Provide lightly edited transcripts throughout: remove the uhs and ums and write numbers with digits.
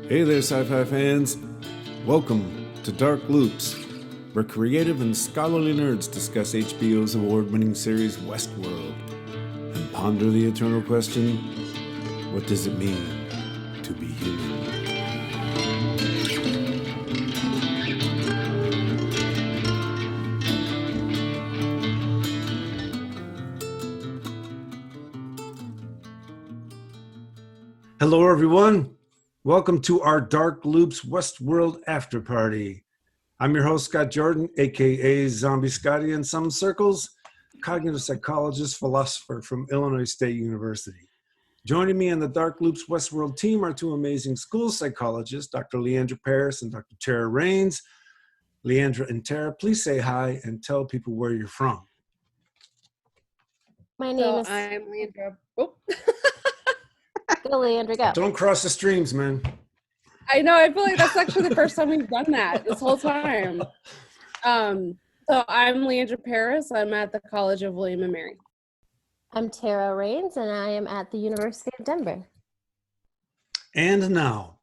Hey there, sci-fi fans. Welcome to Dark Loops, where creative and scholarly nerds discuss HBO's award-winning series Westworld and ponder the eternal question, what does it mean to be human? Hello, everyone. Welcome to our Dark Loops Westworld After Party. I'm your host, Scott Jordan, aka Zombie Scotty in some circles, cognitive psychologist, philosopher from Illinois State University. Joining me on the Dark Loops Westworld team are two amazing school psychologists, Dr. Leandra Parris and Dr. Tara Rains. Leandra and Tara, please say hi and tell people where you're from. My name is... I'm Leandra. Oh. Go, Leandra, go. Don't cross the streams, man. I know. I feel like that's actually the first time we've done that this whole time. So I'm Leandra Parris. I'm at the College of William and Mary. I'm Tara Rains, and I am at the University of Denver. And now,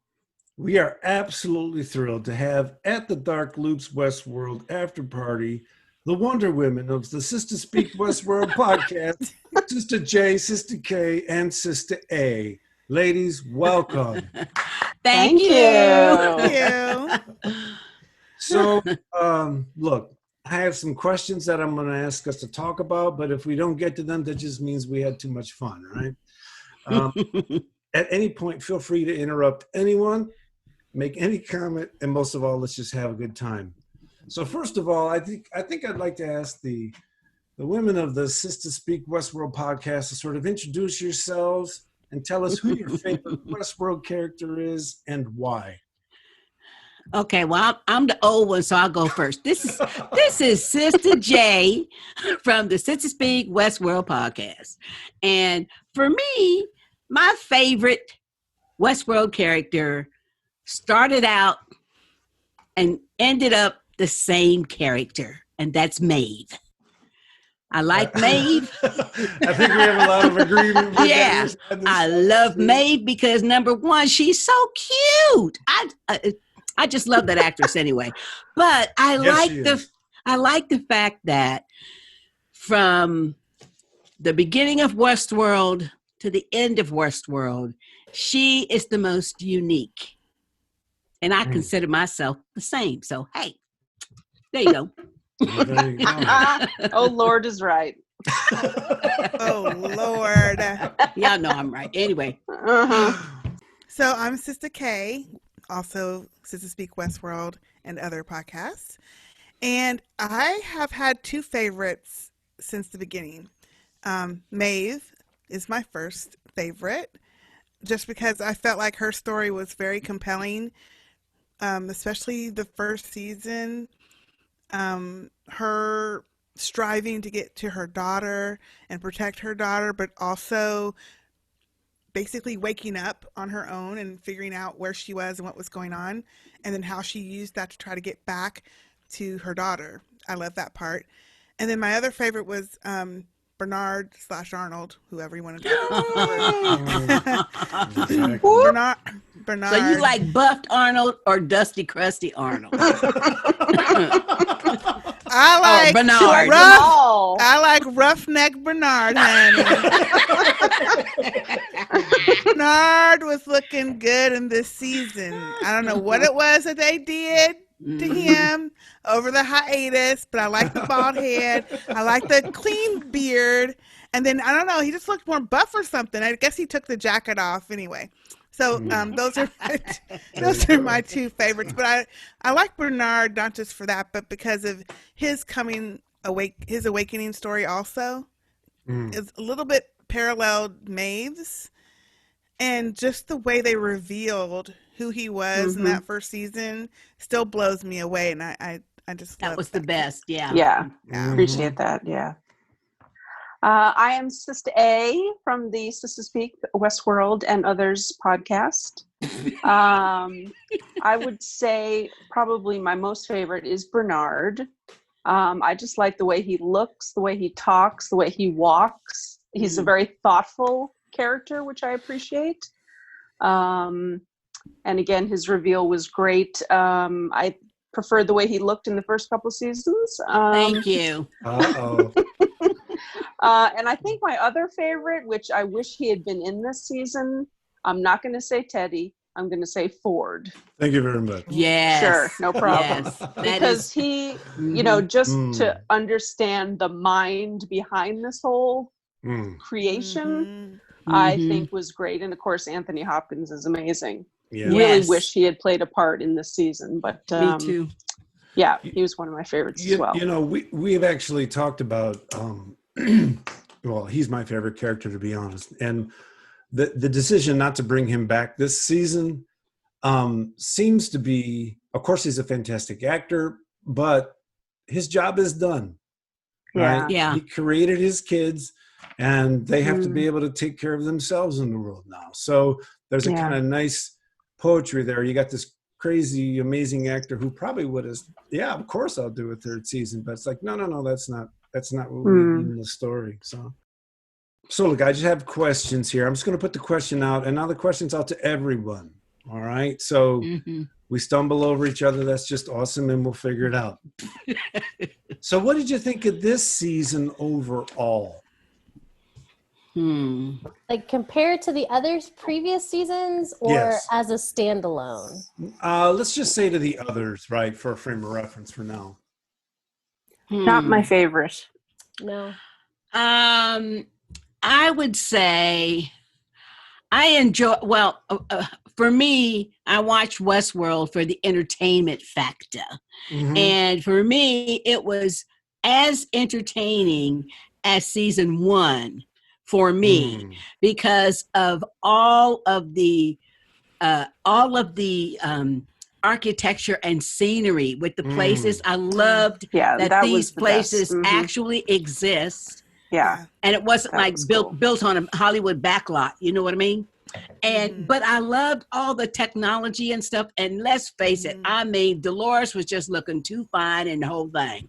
we are absolutely thrilled to have at the Dark Loops Westworld After Party the Wonder Women of the Sistah Speak Westworld podcast, Sister J, Sister K, and Sister A. Ladies, welcome. Thank you. So, look, I have some questions that I'm going to ask us to talk about, but if we don't get to them, that just means we had too much fun, right? At any point, feel free to interrupt anyone, make any comment, and most of all, let's just have a good time. So first of all, I think I'd like to ask the women of the Sistah Speak Westworld podcast to sort of introduce yourselves and tell us who your favorite Westworld character is and why. Okay, well, I'm the old one, so I'll go first. This is Sister J from the Sistah Speak Westworld podcast. And for me, my favorite Westworld character started out and ended up the same character, and that's Maeve. I like Maeve. I think we have a lot of agreement with that. I love Maeve because number one, she's so cute. I just love that actress anyway. But I like the fact that from the beginning of Westworld to the end of Westworld, she is the most unique. And I consider myself the same. So hey, there you go. Well, there you go. Oh, Lord is right. Oh, Lord. Y'all know I'm right. Anyway. So I'm Sister K, also Sistah Speak Westworld and other podcasts. And I have had two favorites since the beginning. Maeve is my first favorite, just because I felt like her story was very compelling, especially the first season. Her striving to get to her daughter and protect her daughter, but also basically waking up on her own and figuring out where she was and what was going on, and then how she used that to try to get back to her daughter. I love that part. And then my other favorite was Bernard / Arnold, whoever you want to do. Bernard. So you like buffed Arnold or dusty, crusty Arnold? I like Bernard. I like roughneck Bernard, honey. Bernard was looking good in this season. I don't know what it was that they did to him over the hiatus, but I like the bald head. I like the clean beard. And then, I don't know, he just looked more buff or something. I guess he took the jacket off anyway. So those are my two favorites. But I like Bernard not just for that, but because of his his awakening story also. It's a little bit paralleled Maeve's, and just the way they revealed who he was in that first season still blows me away. And I just that was the best. Yeah. Yeah. Appreciate that. Yeah. I am Sister A from the Sistah Speak Westworld and Others podcast. I would say probably my most favorite is Bernard. I just like the way he looks, the way he talks, the way he walks. He's a very thoughtful character, which I appreciate. And again, his reveal was great. I preferred the way he looked in the first couple of seasons. Thank you. Uh-oh. And I think my other favorite, which I wish he had been in this season, I'm not going to say Teddy. I'm going to say Ford. Thank you very much. Yes. Sure, no problem. Yes. Because he, just to understand the mind behind this whole creation, I think was great. And of course, Anthony Hopkins is amazing. Yeah. Really wish he had played a part in this season, but Me too. Yeah, he was one of my favorites as well. We've actually talked about, well, he's my favorite character, to be honest. And the decision not to bring him back this season seems to be, of course, he's a fantastic actor, but his job is done. Right? Yeah. He created his kids, and they have to be able to take care of themselves in the world now. So there's a kind of nice poetry there. You got this crazy, amazing actor who probably would have, of course I'll do a third season, but it's like, no, that's not what we need in the story. So look, I just have questions here. I'm just going to put the question out, and now the question's out to everyone. All right. So we stumble over each other. That's just awesome, and we'll figure it out. So what did you think of this season overall? Like compared to the others previous seasons, or as a standalone? Let's just say to the others, right, for a frame of reference for now. Not my favorite. No. I would say I enjoy, for me, I watch Westworld for the entertainment factor. And for me, it was as entertaining as season 1 for me because of all of the architecture and scenery with the places. I loved that these places actually exist. Yeah. And it wasn't built on a Hollywood backlot. You know what I mean? And but I loved all the technology and stuff. And let's face it, I mean, Dolores was just looking too fine in the whole thing.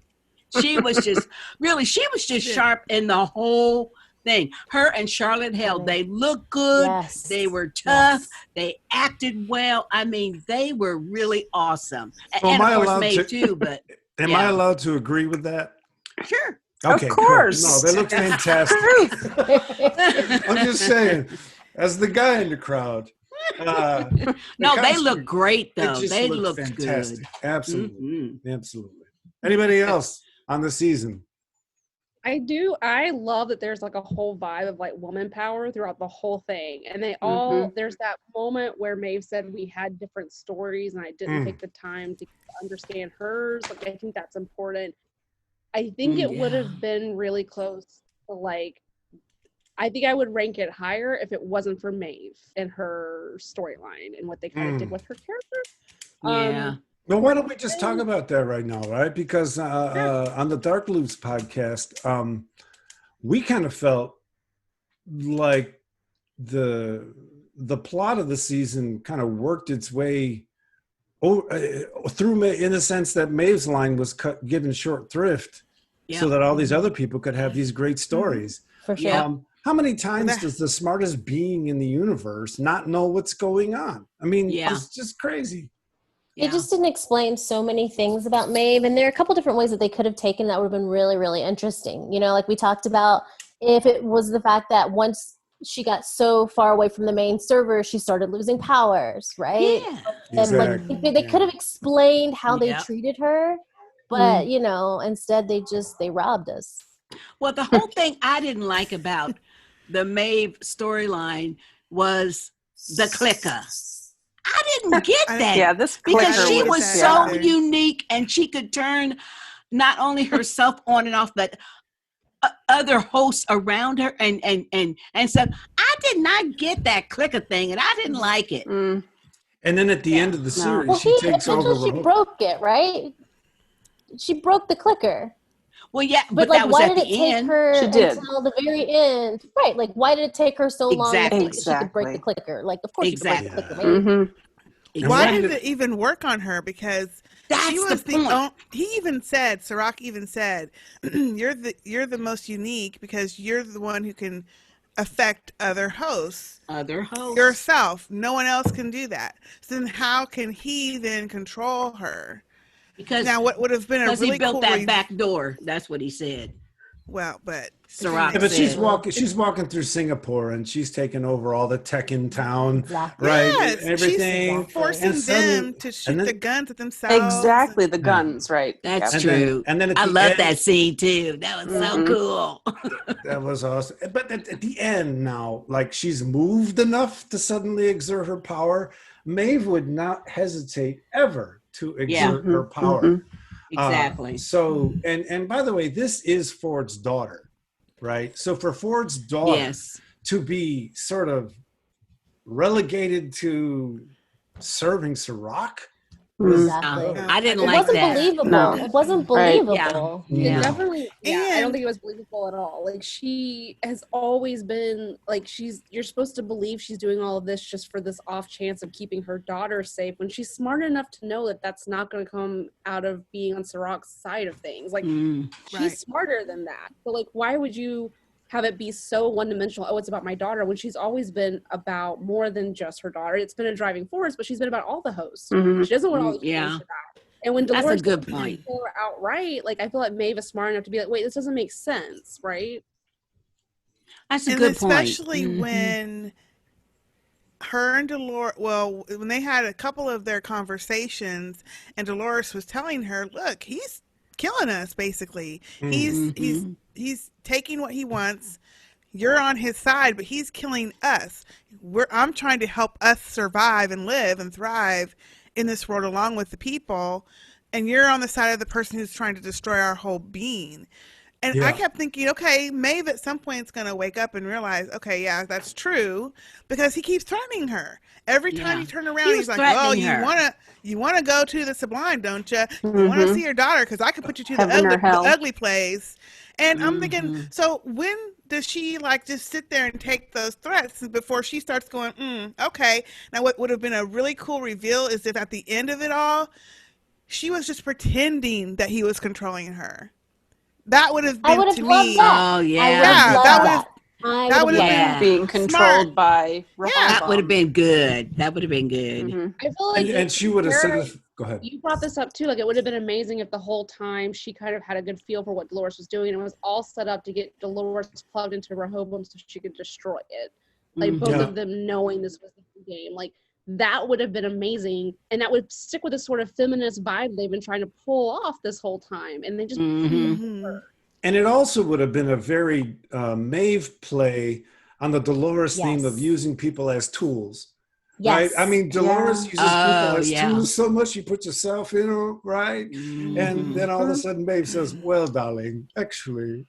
She was just sharp in the whole thing. Her and Charlotte Hale, they looked good. Yes. They were tough. Yes. They acted well. I mean, they were really awesome. So and of course, Maeve too. But am I allowed to agree with that? Sure. Okay, of course. Cool. No, they look fantastic. I'm just saying, as the guy in the crowd. They look great, though. They look fantastic. Good. Absolutely. Absolutely. Anybody else on the season? I do. I love that there's like a whole vibe of like woman power throughout the whole thing. And they all, there's that moment where Maeve said we had different stories and I didn't take the time to understand hers. Like, I think that's important. I think it would have been really close to like, I think I would rank it higher if it wasn't for Maeve and her storyline and what they kind of did with her character. Well, why don't we just talk about that right now, right? Because on the Dark Loops podcast, we kind of felt like the plot of the season kind of worked its way through in the sense that Maeve's line was given short thrift so that all these other people could have these great stories. For sure. How many times does the smartest being in the universe not know what's going on? I mean, it's just crazy. It just didn't explain so many things about Maeve, and there are a couple different ways that they could have taken that would have been really, really interesting. You know, like we talked about, if it was the fact that once she got so far away from the main server, she started losing powers, right? Yeah. And Exactly. like, they could have explained how they treated her, but you know, instead they robbed us. Well, the whole thing I didn't like about the Maeve storyline was the clicker. I didn't get that. Yeah, this because she was so exactly. unique and she could turn not only herself on and off, but other hosts around her and stuff. I did not get that clicker thing, and I didn't like it. And then at the end of the series, Well, she takes over. she broke it, right? She broke the clicker. Well, yeah, But that like, was why at did it the take end. her She did. until the very end? Right, like why did it take her so long to think that she could break the Exactly. clicker? Like, of course she could break the Exactly. clicker, right? Why Exactly. did it even work on her? Because That's she was the point. he even said, Sirach even said, you're the most unique because you're the one who can affect other hosts. Yourself. No one else can do that. So then how can he then control her? Because now what would have been a really he built cool that back door. That's what he said. Well, but Ciroc yeah, but she's walking through Singapore and she's taking over all the tech in town, right? Yes, everything, she's forcing them to shoot the guns at themselves. Exactly, the guns, right? That's true. And then I love that scene too. That was so cool. That was awesome. But at the end now, like she's moved enough to suddenly exert her power. Maeve would not hesitate ever to exert her power. Exactly. So, and by the way, this is Ford's daughter, right? So for Ford's daughter to be sort of relegated to serving Ciroc, I didn't like that. It wasn't believable. No. It wasn't believable. It definitely, I don't think it was believable at all. Like she has always been like you're supposed to believe she's doing all of this just for this off chance of keeping her daughter safe when she's smart enough to know that that's not going to come out of being on Ciroc's side of things. Like she's smarter than that. So like, why would you have it be so one-dimensional? Oh, it's about my daughter, when she's always been about more than just her daughter. It's been a driving force, but she's been about all the hosts. She doesn't want all the people to die. And when Dolores that's a good point. Outright, like I feel like Maeve is smart enough to be like, wait, this doesn't make sense, right? That's a good point. Especially when her and Dolores, when they had a couple of their conversations, and Dolores was telling her, "Look, he's killing us. Basically, he's taking what he wants. You're on his side, but he's killing us. I'm trying to help us survive and live and thrive in this world along with the people, and you're on the side of the person who's trying to destroy our whole being." And I kept thinking, okay, Maeve at some point is going to wake up and realize, okay, yeah, that's true, because he keeps threatening her. Every time you turn around, he's like, "Oh, you want to go to the Sublime, don't you? You want to see your daughter, because I can put you to the ugly place." And I'm thinking, so when does she like just sit there and take those threats before she starts going, okay. Now what would have been a really cool reveal is if at the end of it all, she was just pretending that he was controlling her. That would have been to me. That. Oh yeah, that would have been being controlled by. That would have been good. That would have been good. I feel like, and she would have said, "Go ahead." You brought this up too. Like it would have been amazing if the whole time she kind of had a good feel for what Dolores was doing, and it was all set up to get Dolores plugged into Rehoboam so she could destroy it. Like both of them knowing this was the game. Like that would have been amazing, and that would stick with the sort of feminist vibe they've been trying to pull off this whole time, and they just and it also would have been a very Maeve play on the Dolores theme of using people as tools. Right? I mean, Dolores uses people as tools so much, you put yourself in them, right? And then all of a sudden Maeve says, "Well, darling, actually."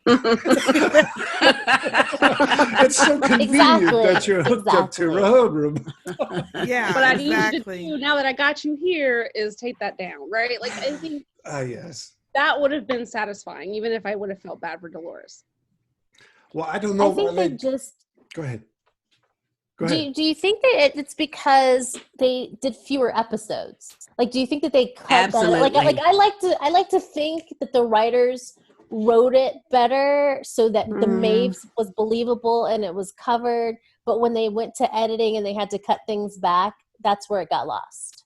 It's so convenient that you're hooked up to Rehoboam. But I need you to do, now that I got you here, is take that down, right? Like I think yes. That would have been satisfying, even if I would have felt bad for Dolores. Well, I don't know. I think they just... Go ahead. Do you think that it's because they did fewer episodes? Like, do you think that they cut that? Like I like to think that the writers wrote it better so that the Maeve was believable and it was covered. But when they went to editing and they had to cut things back, that's where it got lost.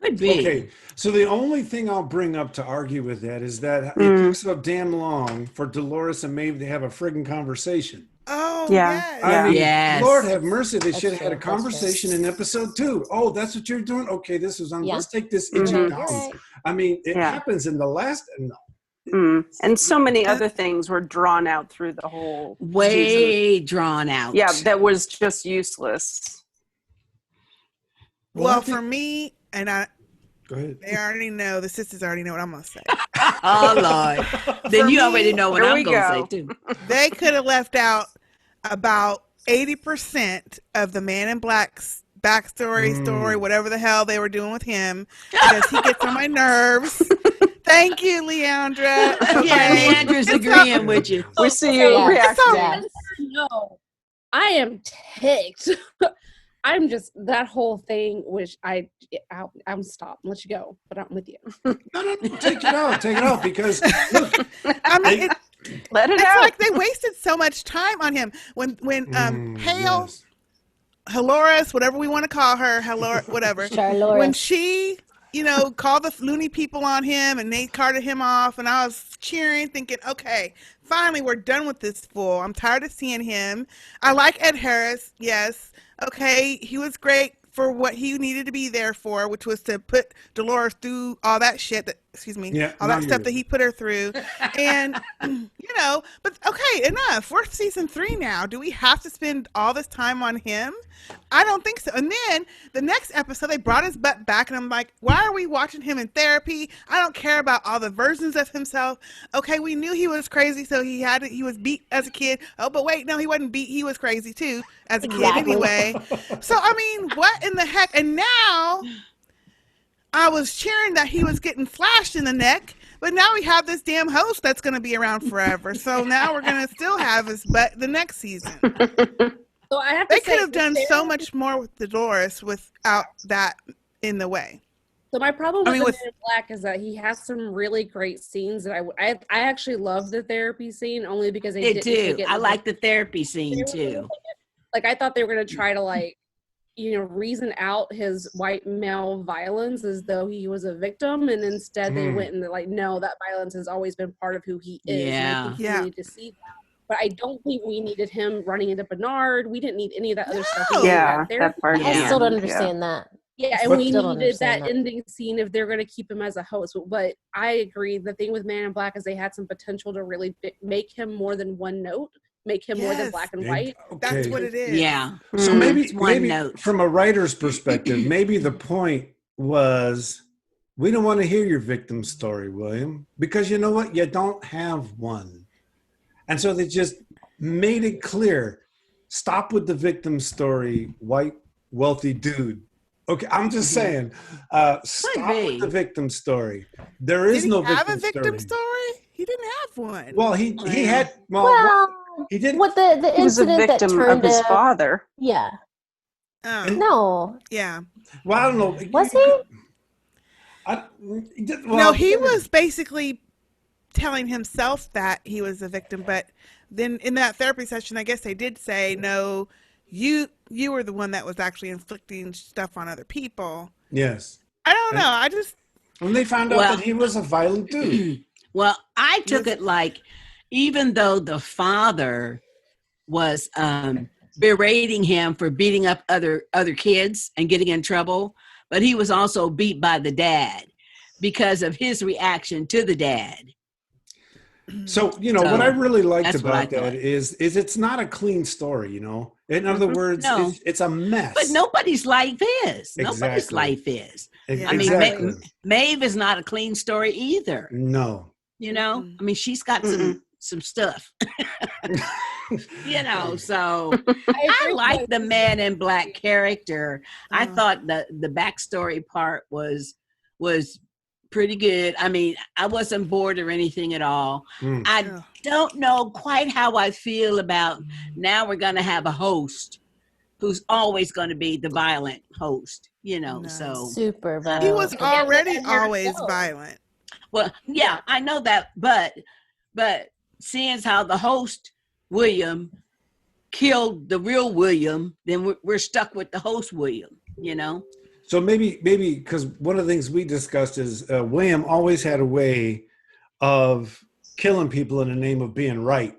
Could be. Okay, so the only thing I'll bring up to argue with that is that it took so damn long for Dolores and Maeve to have a friggin' conversation. Oh, I mean, Lord have mercy, they should have had a conversation in episode 2. Oh, that's what you're doing? Okay, this was on. Let's take this engine down. Right. I mean, it happens in the last. And so many other things were drawn out through the whole season. Drawn out. Yeah, that was just useless. Well, for me, and go ahead. They already know. The sisters already know what I'm gonna say. Oh Lord! Then you already know what I'm gonna say too. They could have left out about 80% of the Man in Black's backstory, story, whatever the hell they were doing with him, because he gets on my nerves. Thank you, Leandra. Okay. Yeah, Leandra's agreeing with you. We see you reacting. No, I am ticked. I'm just, that whole thing, which I'm stopped. I'll let you go, but I'm with you. No, take it out, because look, I mean, Let it It's out. like they wasted so much time on him. When Hale, Halores, whatever we want to call her, whatever. Charloris. When she, called the loony people on him and they carted him off, and I was cheering, thinking, okay, finally we're done with this fool. I'm tired of seeing him. I like Ed Harris, yes. Okay, he was great for what he needed to be there for, which was to put Dolores through all that shit all that stuff that he put her through. And, but okay, enough. We're season 3 now. Do we have to spend all this time on him? I don't think so. And then the next episode, they brought his butt back, and I'm like, why are we watching him in therapy? I don't care about all the versions of himself. Okay, we knew he was crazy, so he was beat as a kid. Oh, but wait, no, he wasn't beat. He was crazy too as a kid anyway. So, I mean, what in the heck? And now I was cheering that he was getting slashed in the neck, but now we have this damn host that's going to be around forever. So now we're going to still have his butt the next season. So I have to They could have done so much more with Dolores without that in the way. So my problem with the Man in Black is that he has some really great scenes that I actually love the therapy scene only because they didn't. I like the therapy scene too. Like I thought they were going to try to reason out his white male violence as though he was a victim, and instead they went and they're like, no, that violence has always been part of who he is. Yeah. And I think we needed to see that. But I don't think we needed him running into Bernard. We didn't need any of that other stuff. Yeah, that part. I still don't understand that. Yeah, and we needed that ending scene if they're going to keep him as a host. But I agree. The thing with Man in Black is they had some potential to really make him more than one note, make him more than black and white. Okay. That's what it is. Yeah. So maybe note. From a writer's perspective, maybe the point was, we don't want to hear your victim story, William, because you know what? You don't have one. And so they just made it clear. Stop with the victim story, white, wealthy dude. Okay, I'm just saying. Stop with the victim story. There is no victim story. Did he have a victim story? He didn't have one. Well, he had. He didn't. What the incident he was a victim that turned of his father. Yeah. No. Yeah. Well, I don't know. Was he? No, he was basically telling himself that he was a victim, but then in that therapy session, I guess they did say, no, you were the one that was actually inflicting stuff on other people. Yes. I don't know. I just... When they found out that he was a violent dude. Well, I took it like, even though the father was berating him for beating up other kids and getting in trouble, but he was also beat by the dad because of his reaction to the dad. So, what I really liked about that is it's not a clean story, In other words, it's a mess. But nobody's life is. Exactly. Nobody's life is. Exactly. I mean, Maeve is not a clean story either. No. I mean, she's got some stuff. So I like the Man in Black character. I thought the backstory part was pretty good. I mean, I wasn't bored or anything at all. I don't know quite how I feel about now we're going to have a host who's always going to be the violent host, so. Super violent. He was already always violent. Well, yeah, I know that, but seeing how the host, William, killed the real William, then we're stuck with the host, William, So maybe because one of the things we discussed is William always had a way of killing people in the name of being right?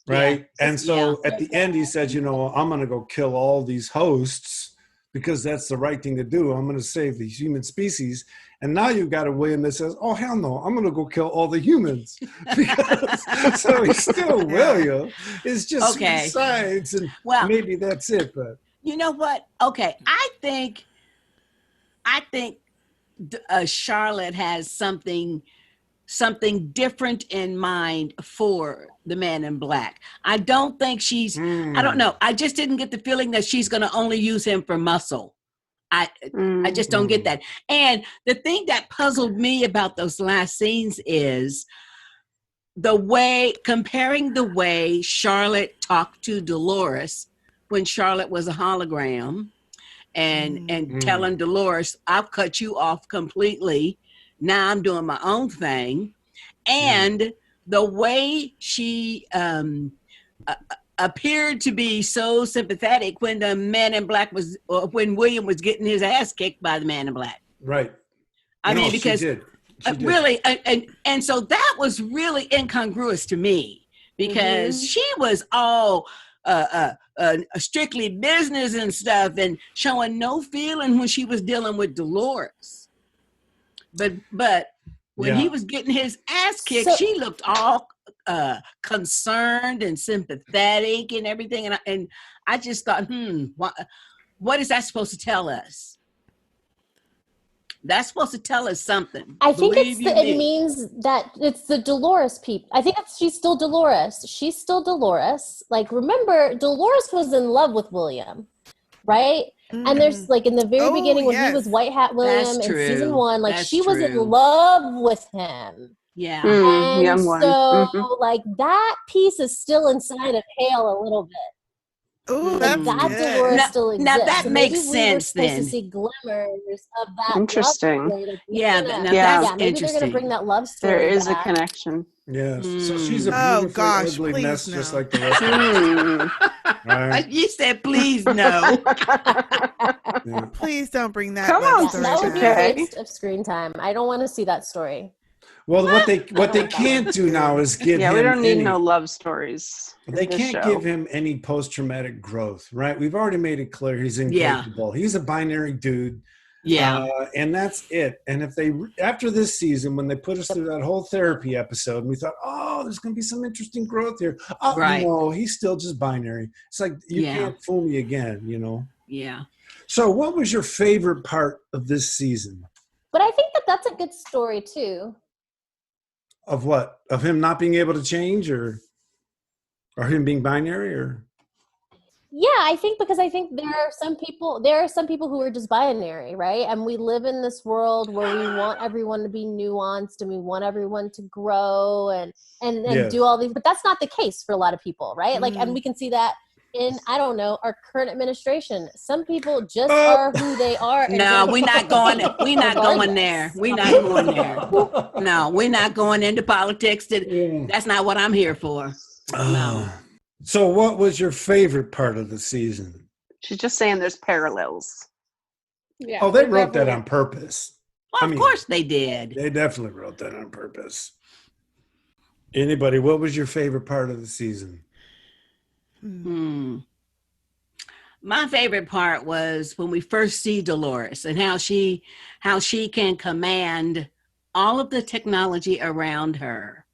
Yeah. And so at the end he said, I'm going to go kill all these hosts because that's the right thing to do. I'm going to save the human species. And now you've got a William that says, oh, hell no, I'm going to go kill all the humans. So he's still William. It's just suicides, and maybe that's it. But you know what? Okay, I think Charlotte has something different in mind for the Man in Black. I don't think she's, I don't know. I just didn't get the feeling that she's going to only use him for muscle. I just don't get that. And the thing that puzzled me about those last scenes is comparing the way Charlotte talked to Dolores when Charlotte was a hologram and telling Dolores, I've cut you off completely. Now I'm doing my own thing. And the way she appeared to be so sympathetic when the man in black when William was getting his ass kicked by the man in black. Right. I mean, because she did. Really, and so that was really incongruous to me, because she was all strictly business and stuff, and showing no feeling when she was dealing with Dolores. But when he was getting his ass kicked, she looked all concerned and sympathetic and everything, and I just thought, what is that supposed to tell us? That's supposed to tell us something. I think it means that it's the Dolores people. I think she's still Dolores. She's still Dolores. Like, remember, Dolores was in love with William, right? And there's like in the very beginning when he was White Hat William in season 1, like she was in love with him. Yeah. And young one. so like that piece is still inside of Hale a little bit. Ooh, that's that Dolores still exists. Now that so makes sense then. To see glimmers of that. Interesting. Like, that's maybe interesting. they're gonna bring that love story. There is back. a connection. Yes. So she's a beautiful, ugly mess, just like the rest of us. Right? You said, please no. Please don't bring that. Come on, that would be a okay. waste of screen time. I don't want to see that story. Well, what they can't do now is give him. Yeah, we don't need no love stories. They can't give him any post-traumatic growth, right? We've already made it clear he's incapable. He's a binary dude. Yeah. And that's it. And if they, after this season, when they put us through that whole therapy episode, and we thought, oh, there's going to be some interesting growth here. Oh, no, he's still just binary. It's like, you can't fool me again, you know? Yeah. So what was your favorite part of this season? But I think that's a good story, too. Of what? Of him not being able to change, or him being binary, or? Yeah, I think because I think there are some people who are just binary, right? And we live in this world where we want everyone to be nuanced and we want everyone to grow and do all these, but that's not the case for a lot of people, right? Like, and we can see that in, I don't know, our current administration. Some people just are who they are. No, we're not going there. We're not going there. No, we're not going into politics. That's not what I'm here for. No. So what was your favorite part of the season? She's just saying there's parallels. Yeah. Oh, they wrote that on purpose. Well, of course they did. They definitely wrote that on purpose. Anybody, what was your favorite part of the season? My favorite part was when we first see Dolores and how she can command all of the technology around her.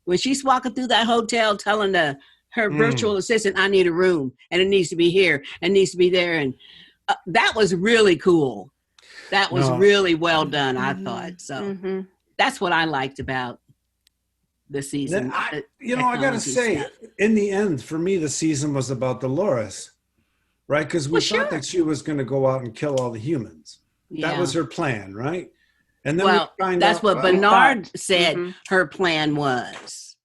When she's walking through that hotel telling her virtual assistant, I need a room and it needs to be here and needs to be there. And that was really cool. That was really well done, I thought. So that's what I liked about the season. I got to say, in the end, for me, the season was about Dolores, right? Because we thought that she was going to go out and kill all the humans. Yeah. That was her plan, right? And then that's what Bernard said her plan was.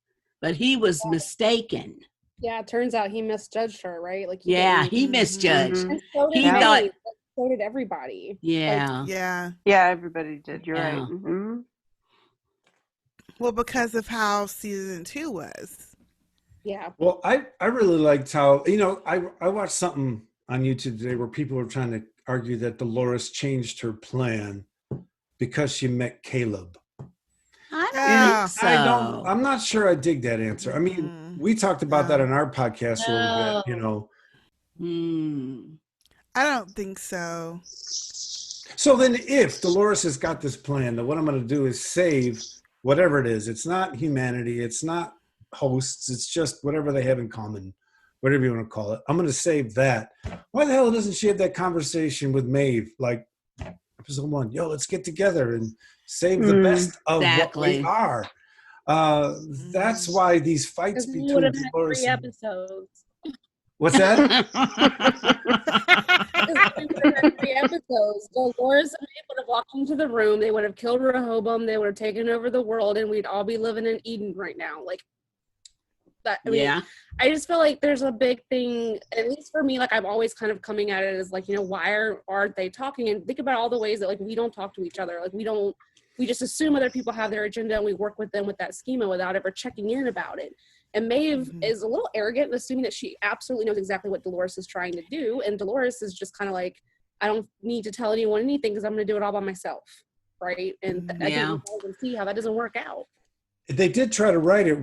But he was mistaken. Yeah, it turns out he misjudged her, right? Like he misjudged. And so did Maeve. So did everybody. Yeah. Yeah, everybody did. You're right. Mm-hmm. Well, because of how season 2 was. Yeah. Well, I really liked how, I watched something on YouTube today where people were trying to argue that Dolores changed her plan because she met Caleb. I think so. I'm not sure I dig that answer. I mean, we talked about that on our podcast a little bit, I don't think so. So then if Dolores has got this plan, then what I'm going to do is save whatever it is. It's not humanity. It's not hosts. It's just whatever they have in common, whatever you want to call it. I'm going to save that. Why the hell doesn't she have that conversation with Maeve? Like, episode 1, let's get together and save the best of what we are. That's why these fights between Dolores and 3 episodes. What's that? 3 episodes. Dolores and Maeve would have walked into the room. They would have killed Rehoboam. They would have taken over the world, and we'd all be living in Eden right now. Like that. I mean, I just feel like there's a big thing. At least for me, like I'm always kind of coming at it as like, why aren't they talking? And think about all the ways that like we don't talk to each other. Like we don't we just assume other people have their agenda and we work with them with that schema without ever checking in about it. And Maeve is a little arrogant in assuming that she absolutely knows exactly what Dolores is trying to do. And Dolores is just kind of like, I don't need to tell anyone anything because I'm going to do it all by myself. Right. And I think we can see how that doesn't work out. They did try to write it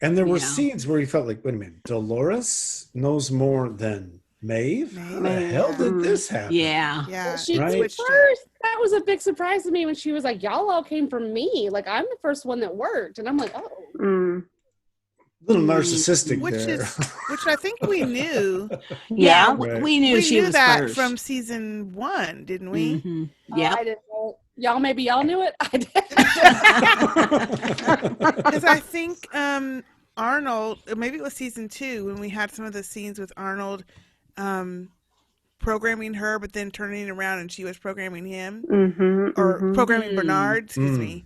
and there were scenes where you felt like, wait a minute, Dolores knows more than Maeve? How the hell did this happen? Yeah. Well, she did first. That was a big surprise to me when she was like, y'all all came from me. Like, I'm the first one that worked. And I'm like, oh. A little narcissistic there. Which I think we knew. We knew she was that first. from season 1, didn't we? I didn't know. Maybe y'all knew it. I did. Because I think Arnold, maybe it was season 2 when we had some of the scenes with Arnold programming her, but then turning it around and she was programming him, or programming Bernard. Excuse me.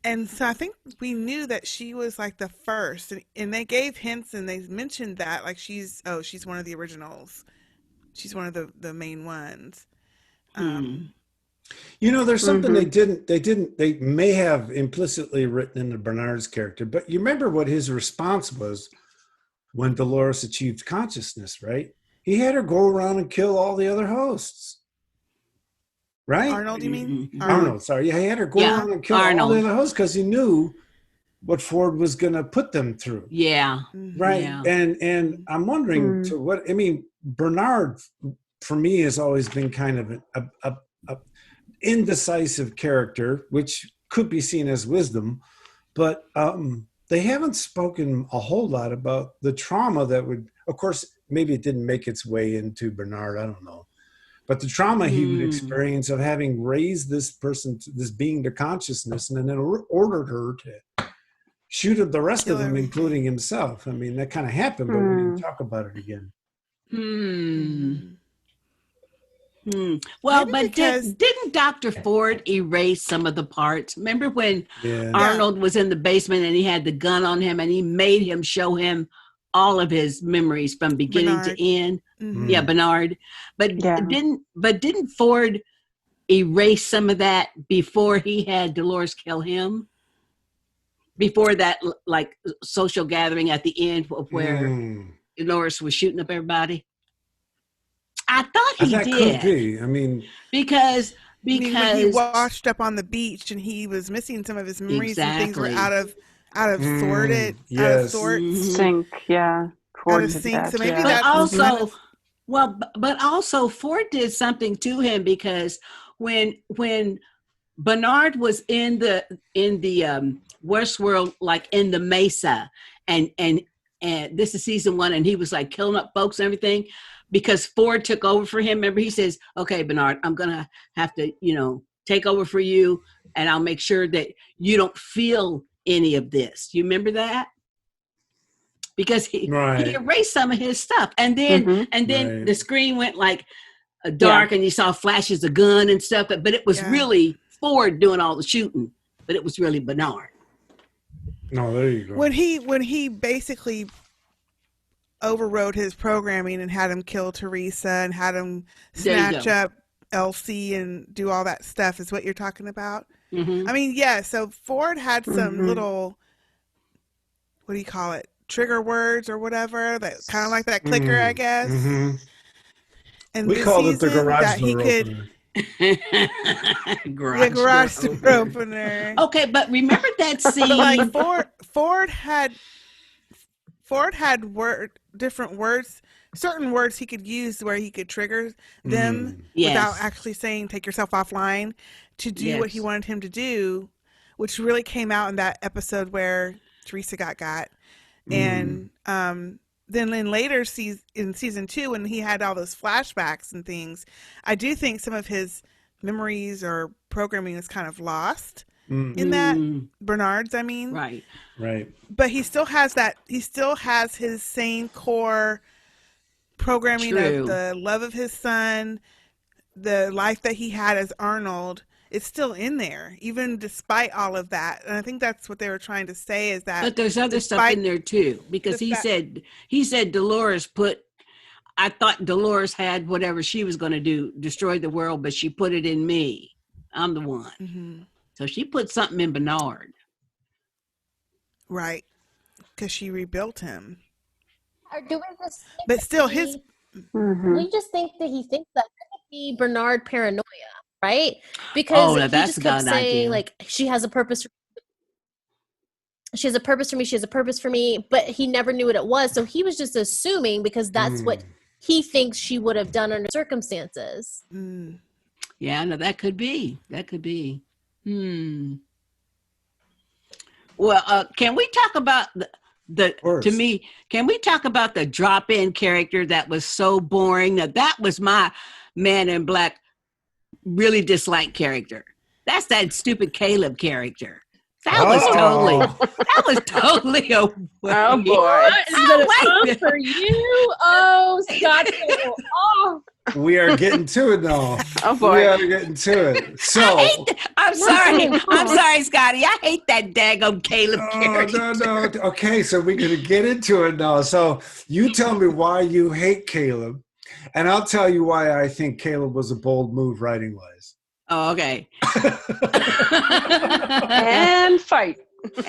And so I think we knew that she was like the first, and they gave hints and they mentioned that like she's one of the originals. She's one of the main ones. There's something they may have implicitly written into Bernard's character, but you remember what his response was when Dolores achieved consciousness, right? He had her go around and kill all the other hosts. Right? Arnold, you mean? Arnold, sorry. Yeah, he had her go around and kill all the other hosts because he knew what Ford was going to put them through. Yeah. Right. Yeah. And I'm wondering to what, Bernard, for me, has always been kind of a indecisive character, which could be seen as wisdom, but they haven't spoken a whole lot about the trauma that would, of course, maybe it didn't make its way into Bernard, I don't know. But the trauma he would experience of having raised this person, this being to consciousness, and then ordered her to shoot at the rest of them, including himself. I mean, that kind of happened, but we didn't talk about it again. Well, but didn't Dr. Ford erase some of the parts? Remember when Arnold was in the basement and he had the gun on him and he made him show him all of his memories from beginning to end? Yeah, Bernard. But didn't Ford erase some of that before he had Dolores kill him? Before that, like, social gathering at the end where Dolores was shooting up everybody? I thought he did. Could be. Because when he washed up on the beach and he was missing some of his memories and things were out of sorted, out of sorts. Sync, Out of sync. So maybe but also Ford did something to him, because when Bernard was in the Westworld, like in the Mesa, and this is season 1, and he was like killing up folks and everything, because Ford took over for him. Remember, he says, okay, Bernard, I'm going to have to, take over for you, and I'll make sure that you don't feel any of this. You remember that? Because he erased some of his stuff. And then the screen went like dark and you saw flashes of gun and stuff, but it was really Ford doing all the shooting, but it was really Bernard. No, there you go. When he basically overrode his programming and had him kill Teresa and had him snatch up Elsie and do all that stuff is what you're talking about? So Ford had some little, what do you call it? Trigger words or whatever, that kind of like that clicker, I guess. And we called it the garage door opener. Garage door opener. Okay, but remember that scene? Like Ford had different words, certain words he could use where he could trigger them without actually saying "take yourself offline" to do what he wanted him to do, which really came out in that episode where Teresa got. And then in later in season 2, when he had all those flashbacks and things, I do think some of his memories or programming is kind of lost in that Bernard's. Right. But he still has that. He still has his same core programming of the love of his son, the life that he had as Arnold. It's still in there, even despite all of that. And I think that's what they were trying to say is that. But there's other stuff in there too, because he said Dolores I thought Dolores had whatever she was going to do, destroy the world, but she put it in me. I'm the one. So she put something in Bernard. Right. Because she rebuilt him. Or do we just think But still, that his... we just think that he thinks that could be Bernard paranoia, right? Oh, Because now he that's just a kept good saying, idea. like, she has a purpose. She has a purpose for me. She has a purpose for me. But he never knew what it was. So he was just assuming because that's what he thinks she would have done under circumstances. Yeah, no, that could be. That could be. Well, can we talk about to me, can we talk about the drop-in character that was so boring? Now, that was my Man in Black really disliked character. That's that stupid Caleb character. That was totally a Oh boy. What is gonna come for you? Oh, Scott. Oh. We are getting to it now. Oh boy. We are getting to it. So I'm sorry, Scotty. I hate that daggone Caleb character. No. Okay, so we're gonna get into it now. So you tell me why you hate Caleb, and I'll tell you why I think Caleb was a bold move writing wise. Oh, okay. And fight. No,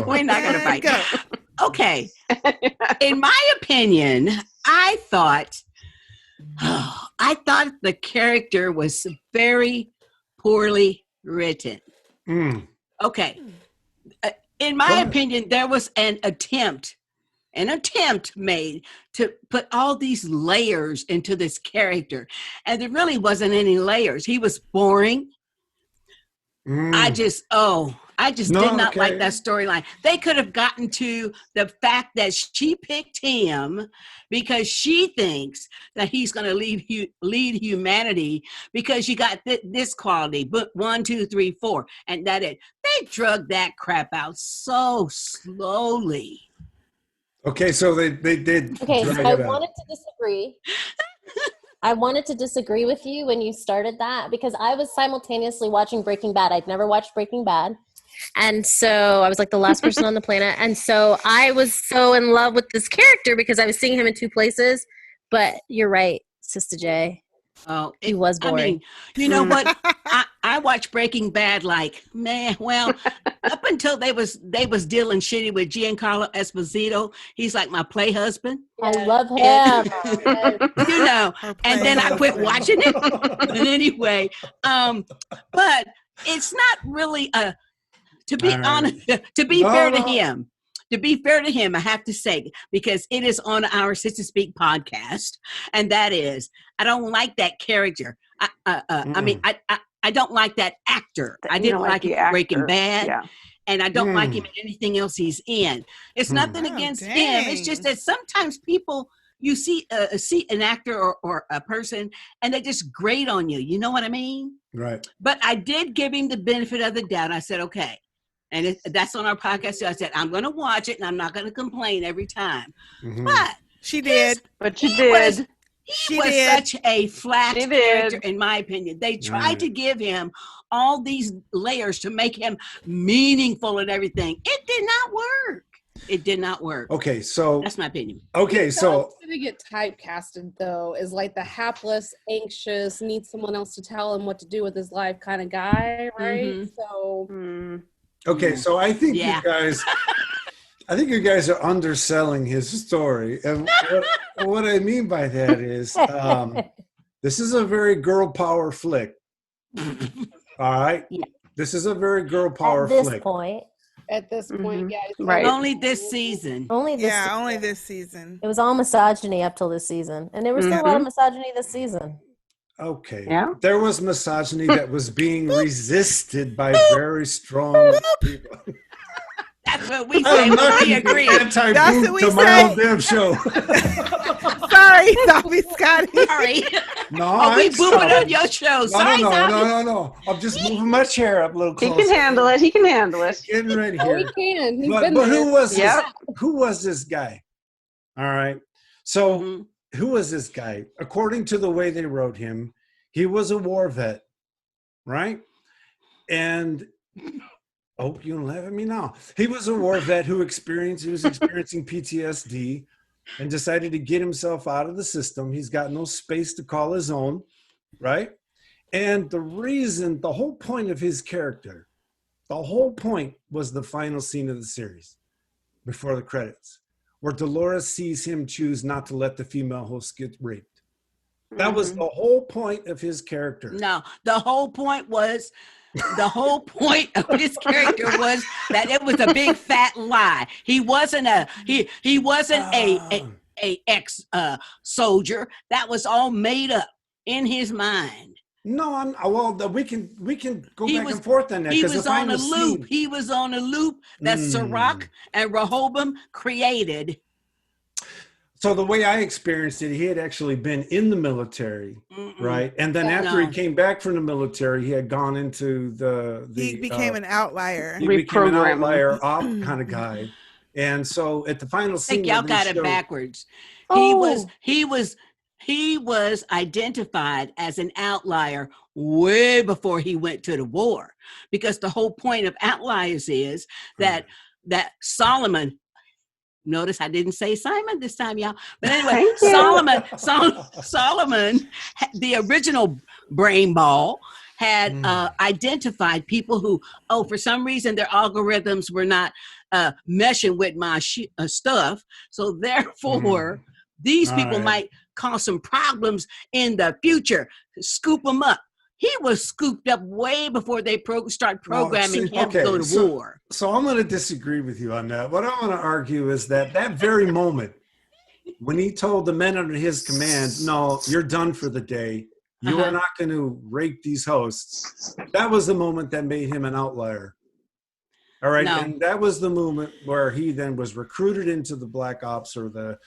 we're not going to fight. Go. Okay. In my opinion, I thought the character was very poorly written. Okay. In my opinion, there was an attempt made to put all these layers into this character. And there really wasn't any layers. He was boring. I just did not like that storyline. They could have gotten to the fact that she picked him because she thinks that he's going to lead humanity because you got this quality, but 1, 2, 3, 4, and that it. They drug that crap out so slowly. Okay, so they did. Okay, so I wanted to disagree. I wanted to disagree with you when you started that because I was simultaneously watching Breaking Bad. I'd never watched Breaking Bad. And so I was like the last person on the planet. And so I was so in love with this character because I was seeing him in 2 places. But you're right, Sistah J. Oh, he was boring. I mean, you know what? I watched Breaking Bad up until they was dealing shitty with Giancarlo Esposito. He's like my play husband. I love him. You know, and then I quit watching it. But anyway, but it's not really to be honest, to be fair to him. To be fair to him, I have to say, because it is on our Sister Speak podcast, and that is, I don't like that character. I mean, I don't like that actor. I didn't like him in Breaking Bad, and I don't like him in anything else he's in. It's nothing against him. It's just that sometimes people, you see an actor or a person, and they just grate on you. You know what I mean? Right. But I did give him the benefit of the doubt. I said, okay. And that's on our podcast. So I said, I'm going to watch it and I'm not going to complain every time. But she did. He was such a flat character, in my opinion. They tried to give him all these layers to make him meaningful and everything. It did not work. It did not work. Okay, so that's my opinion. Okay, so going to get typecasted though is like the hapless, anxious, needs someone else to tell him what to do with his life kind of guy, right? So. Okay, so I think you guys are underselling his story. And what I mean by that is this is a very girl power flick. All right? Yeah. This is a very girl power flick. At this point, yeah. Right. Only this season. Only this season. It was all misogyny up till this season. And there was still a lot of misogyny this season. Okay. Yeah. There was misogyny that was being resisted by very strong people. That's what we say. We agree. That's what we to say. my own damn show. Sorry, Zombie Scotty. Sorry. No, we booping on your show. Sorry, No. I'm just moving my chair up a little closer. He can handle it. Getting ready here. He can. He's but who was this guy? All right. So who was this guy? According to the way they wrote him, he was a war vet, right? And you don't laugh at me now. He was a war vet who was experiencing PTSD and decided to get himself out of the system. He's got no space to call his own, right? And the whole point of his character, the whole point was the final scene of the series before the credits, where Dolores sees him choose not to let the female host get raped. That was the whole point of his character. No, the whole point of his character was that it was a big fat lie. He wasn't a ex soldier. That was all made up in his mind. No, we can go back and forth on that. He was on a loop. He was on a loop that Sirach and Rehoboam created. So the way I experienced it, he had actually been in the military, right? And then after he came back from the military, he had gone into he became an outlier. He became an outlier op kind of guy. And so at the final scene, I think y'all got it backwards. He was identified as an outlier way before he went to the war, because the whole point of outliers is that Solomon. Notice I didn't say Simon this time, y'all. But anyway, Solomon, the original brain ball, had identified people who, for some reason, their algorithms were not meshing with my stuff. So therefore, these people might cause some problems in the future. Scoop them up. He was scooped up way before they start programming him to go to war. So I'm going to disagree with you on that. What I want to argue is that very moment, when he told the men under his command, no, you're done for the day. You are not going to rape these hosts. That was the moment that made him an outlier. All right. No. And that was the moment where he then was recruited into the Black Ops, or the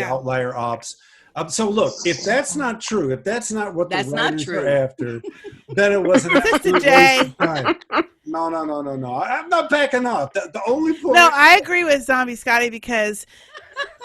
outlier ops. So look, if that's not true, if that's not what the writers are after, then it wasn't absolute waste of time. No. I'm not backing off. The only point. No, I agree with Zombie Scotty, because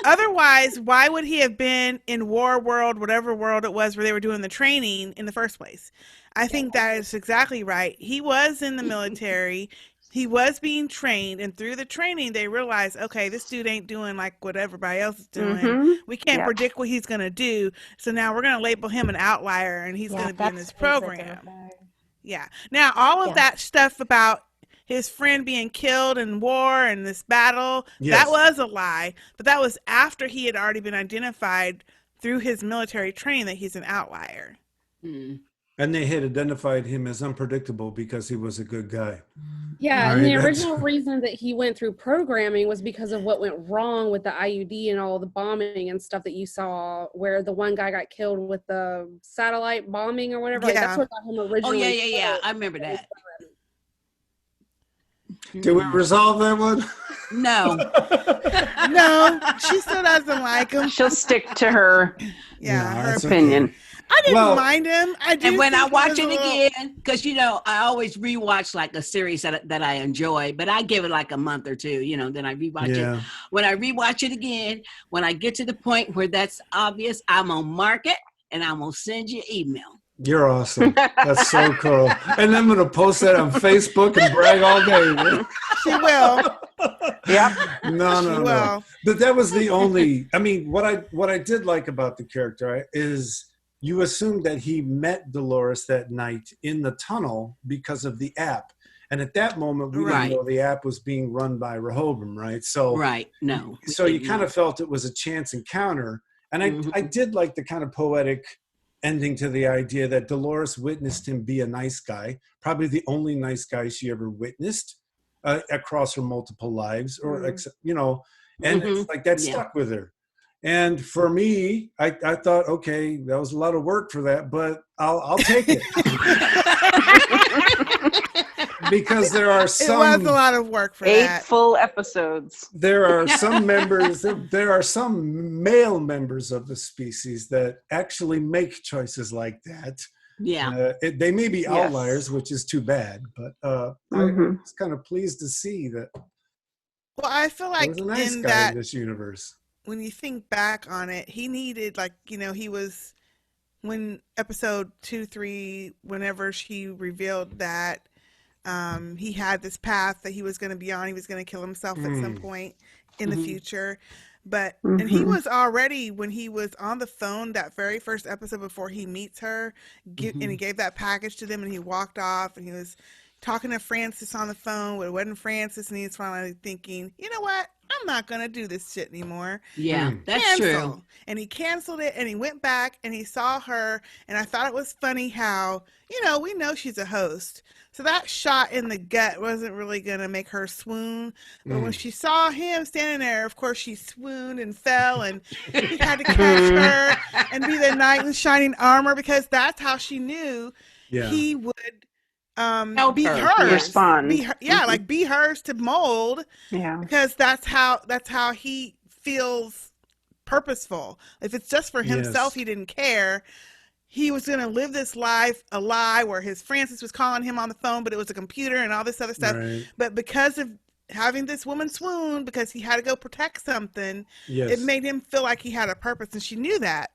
otherwise, why would he have been in War World, whatever world it was where they were doing the training in the first place? I think that is exactly right. He was in the military. He was being trained, and through the training, they realized, okay, this dude ain't doing like what everybody else is doing. We can't predict what he's going to do. So now we're going to label him an outlier, and he's going to be in this program. Yeah. Now, all of that stuff about his friend being killed in war and this battle, that was a lie. But that was after he had already been identified through his military training that he's an outlier. And they had identified him as unpredictable because he was a good guy. Yeah, and the original reason that he went through programming was because of what went wrong with the IUD and all the bombing and stuff that you saw, where the one guy got killed with the satellite bombing or whatever. Like, that's what got him originally. Oh, yeah. I remember that. Did we resolve that one? No. No, she still doesn't like him. She'll stick to her her opinion. Okay. I didn't mind him. And when I watch it again, because I always rewatch like a series that I enjoy, but I give it like a month or two, then I rewatch it. When I rewatch it again, when I get to the point where that's obvious, I'm gonna mark it and I'm gonna send you an email. You're awesome. That's so cool. And I'm gonna post that on Facebook and brag all day. Man. She will. Yep. No. But that was the only. I mean, what I did like about the character is, you assume that he met Dolores that night in the tunnel because of the app. And at that moment, we didn't know the app was being run by Rehoboam, right? So, So you kind of felt it was a chance encounter. And I did like the kind of poetic ending to the idea that Dolores witnessed him be a nice guy, probably the only nice guy she ever witnessed across her multiple lives, or, and it's like that stuck with her. And for me, I thought, okay, that was a lot of work for that, but I'll take it. Because there are some. It was a lot of work for 8 full episodes. There are some male members of the species that actually make choices like that. Yeah. They may be outliers, which is too bad, but I was kind of pleased to see that. Well, I feel like there was a nice guy in this universe. When you think back on it, he needed, he was, when episode 2, 3, whenever she revealed that he had this path that he was going to be on, he was going to kill himself at some point in the future. But and he was already, when he was on the phone that very first episode before he meets her, and he gave that package to them, and he walked off, and he was talking to Francis on the phone, but it wasn't Francis, and he was finally thinking, you know what? I'm not going to do this shit anymore. Yeah, that's true. And he canceled it, and he went back, and he saw her, and I thought it was funny how, we know she's a host. So that shot in the gut wasn't really going to make her swoon. But when she saw him standing there, of course, she swooned and fell, and he had to catch her and be the knight in shining armor, because that's how she knew he would be hers, respond, be hers to mold, because that's how he feels purposeful. If it's just for himself, he didn't care. He was going to live this life, a lie, where his Francis was calling him on the phone, but it was a computer and all this other stuff. Right. But because of having this woman swoon, because he had to go protect something, it made him feel like he had a purpose, and she knew that.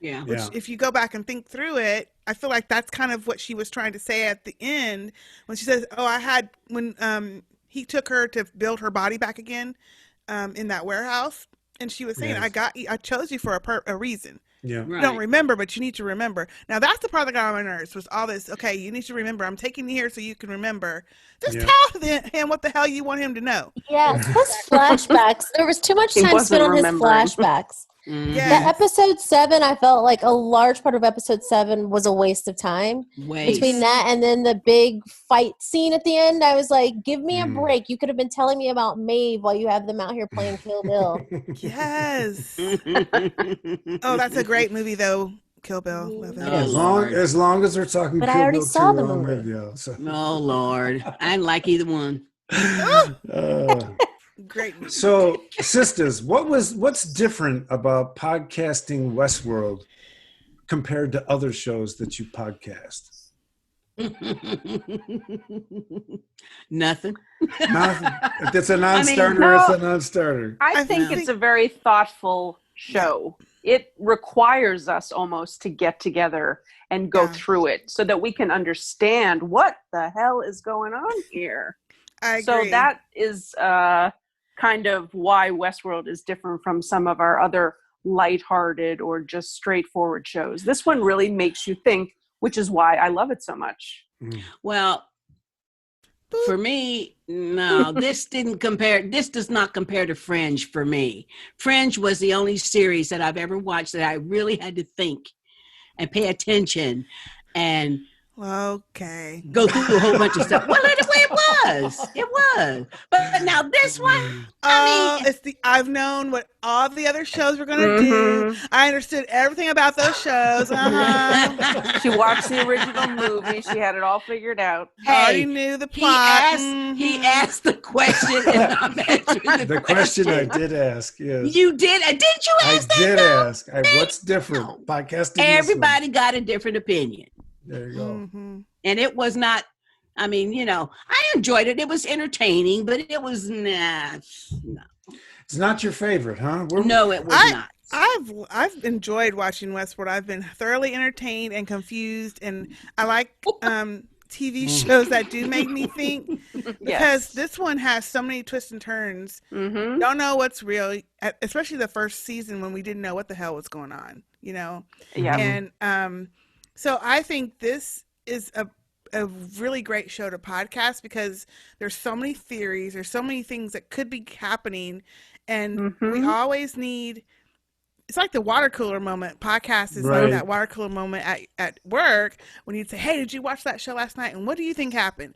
Yeah. Which, if you go back and think through it, I feel like that's kind of what she was trying to say at the end when she says, when he took her to build her body back again in that warehouse. And she was saying, I chose you for a reason. Yeah. Right. You don't remember, but you need to remember. Now, that's the part that got on my nerves, was all this, okay, you need to remember. I'm taking you here so you can remember. Just tell him what the hell you want him to know. Yeah, his flashbacks. There was too much time spent on his flashbacks. That episode 7, I felt like a large part of episode 7 was a waste of time. Between that and then the big fight scene at the end, I was like, give me a break. You could have been telling me about Maeve while you have them out here playing Kill Bill. Yes. Oh, that's a great movie, though. Kill Bill. Love it. As long as we're talking but Kill I already Bill saw 2, the movie. Oh, Lord. I didn't like either one. Great. So, sisters, what's different about podcasting Westworld compared to other shows that you podcast? Nothing. If it's a non-starter, it's a non-starter. I think it's a very thoughtful show. It requires us almost to get together and go through it so that we can understand what the hell is going on here. I agree. So that is kind of why Westworld is different from some of our other lighthearted or just straightforward shows. This one really makes you think, which is why I love it so much. Well, for me, no, this does not compare to Fringe for me. Fringe was the only series that I've ever watched that I really had to think and pay attention and go through a whole bunch of stuff. Well, it was. But now this one, I've known what all the other shows were gonna do. I understood everything about those shows. She watched the original movie. She had it all figured out. I already knew the plot. He asked the question, and I'm answering the question I did ask. Yes, you did. Did you ask that? I did ask. What's different? Podcasting. Everybody got a different opinion. There you go. And it was not. I mean, I enjoyed it. It was entertaining, but it was no. It's not your favorite, huh? No, it was not. I've enjoyed watching Westworld. I've been thoroughly entertained and confused, and I like TV shows that do make me think, because this one has so many twists and turns. Don't know what's real, especially the first season when we didn't know what the hell was going on. And so I think this is a really great show to podcast, because there's so many theories, there's so many things that could be happening, and we always need, it's like the water cooler moment. Podcast is like that water cooler moment at work when you'd say, hey, did you watch that show last night? And what do you think happened?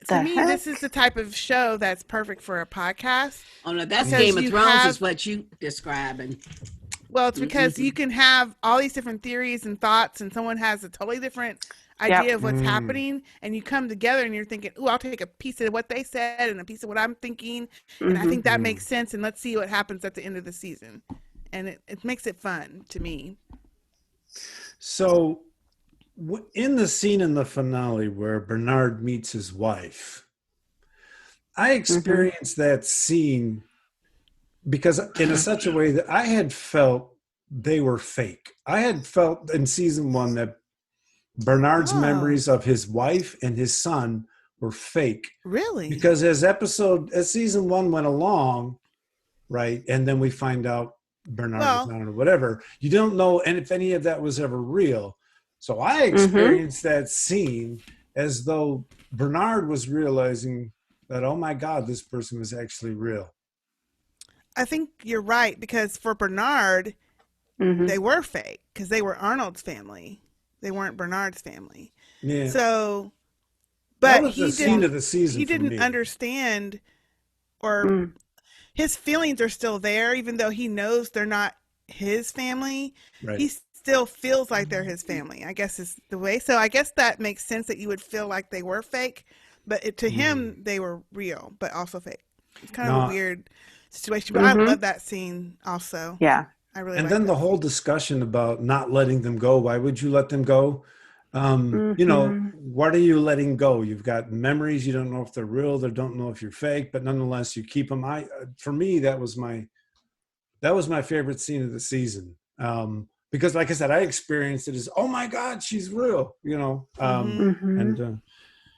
To me, this is the type of show that's perfect for a podcast. Oh, no, that's Game of Thrones is what you describing. Well, it's because you can have all these different theories and thoughts, and someone has a totally different idea of what's happening, and you come together and you're thinking, oh, I'll take a piece of what they said and a piece of what I'm thinking, and I think that makes sense, and let's see what happens at the end of the season. And it makes it fun to me. So in the scene in the finale where Bernard meets his wife, I experienced that scene because in such a way that I had felt they were fake. I had felt in season 1 that Bernard's memories of his wife and his son were fake. Really? Because as season 1 went along, right? And then we find out Bernard is on or whatever. You don't know, and if any of that was ever real. So I experienced that scene as though Bernard was realizing that, oh my God, this person was actually real. I think you're right, because for Bernard, they were fake because they were Arnold's family. They weren't Bernard's family. Yeah. So, but he didn't understand, or his feelings are still there, even though he knows they're not his family. Right. He still feels like they're his family, I guess is the way. So I guess that makes sense that you would feel like they were fake, but to him, they were real, but also fake. It's kind of a weird situation, but I love that scene also. Yeah. I really and then the whole discussion about not letting them go. Why would you let them go? You know, what are you letting go? You've got memories. You don't know if they're real. They don't know if you're fake, but nonetheless, you keep them. For me, that was my favorite scene of the season. Because like I said, I experienced it as, oh my God, she's real, you know?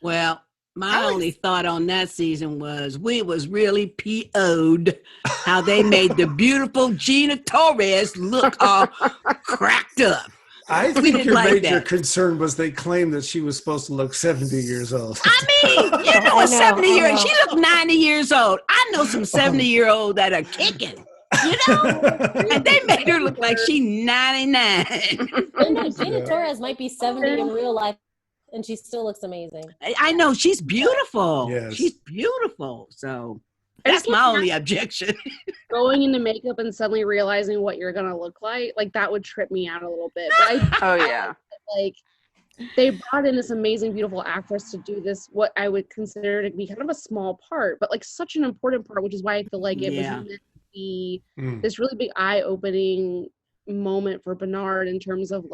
Well, my only thought on that season was we was really PO'd how they made the beautiful Gina Torres look all cracked up. I think your major concern was they claimed that she was supposed to look 70 years old. I mean, you know, a 70-year-old, she looked 90 years old. I know some 70-year-old that are kicking. You know, and they made her look like she's 99. I know Gina Torres might be 70 in real life, and she still looks amazing. I know, she's beautiful. Yes. She's beautiful. So that's my only objection. Going into makeup and suddenly realizing what you're gonna look like that would trip me out a little bit. But they brought in this amazing, beautiful actress to do this, what I would consider to be kind of a small part, but such an important part, which is why I feel like it was meant to be this really big eye-opening moment for Bernard in terms of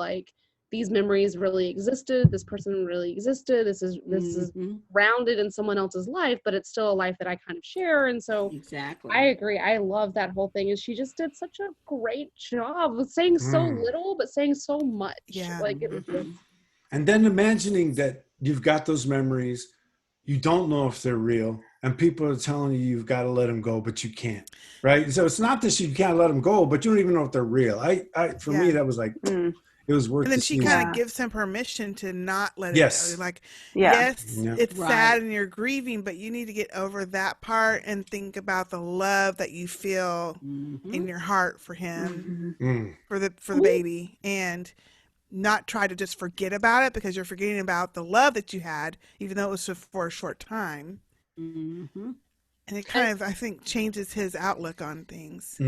these memories really existed, this person really existed, this is rounded in someone else's life, but it's still a life that I kind of share. And so I agree. I love that whole thing, and she just did such a great job of saying so little but saying so much. It was just... And then imagining that you've got those memories, you don't know if they're real, and people are telling you you've got to let them go, but you can't, right? So it's not that you can't let them go, but you don't even know if they're real. For me, that was it was worth. And then she kind of gives him permission to not let it go. It's sad and you're grieving, but you need to get over that part and think about the love that you feel in your heart for him, for the baby, and not try to just forget about it, because you're forgetting about the love that you had, even though it was for a short time. And it kind of, I think, changes his outlook on things.